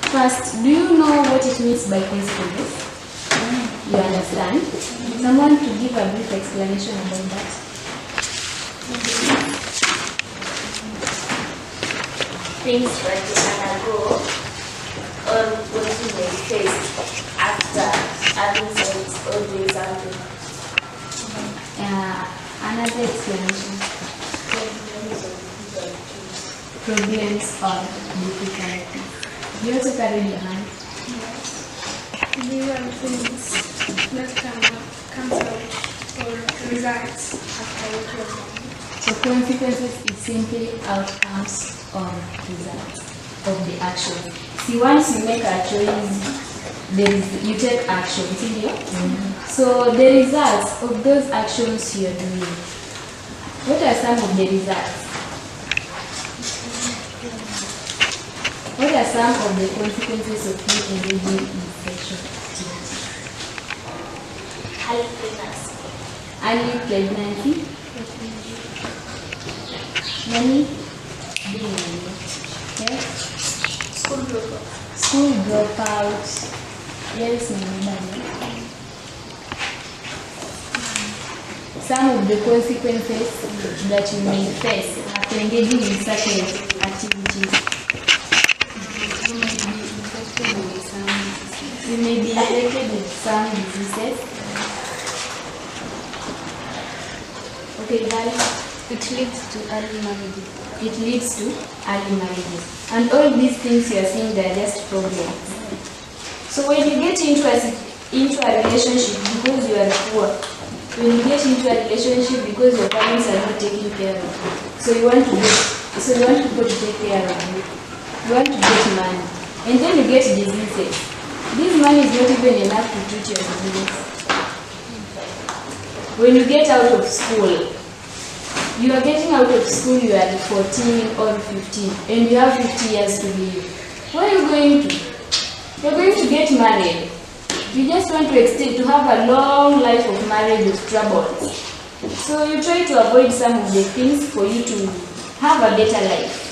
First, do you know what it means by consequences? You understand? Someone to give a brief explanation about that. Things that you can undergo or what you may face after having sex or doing something. Another explanation. Problems or difficulties. You also carry your hand. These are things that comes out or results after what you have done. So consequences is simply outcomes or results of the action. See, once you make a choice, you take action, see here? So the results of those actions you are doing. What are some of the results? What are some of the consequences of you engaging in sexual activity? Early pregnancy. Early pregnancy. Many being yes. School dropout. School dropout. Yes, my some of the consequences that you may face after engaging in certain activities. You may be affected with some diseases. Okay, guys. It leads to early marriage. It leads to early marriages. And all these things you are seeing, they are just problems. So when you get into a relationship because you are poor, when you get into a relationship because your parents are not taking care of you, so you want people to take care of you. You want to get money. And then you get diseases. This money is not even enough to treat your disease. When you get out of school, you are getting out of school, you are 14 or 15, and you have 50 years to live. Where are you going to? You're going to get married. You just want to have a long life of marriage with troubles. So you try to avoid some of the things for you to have a better life.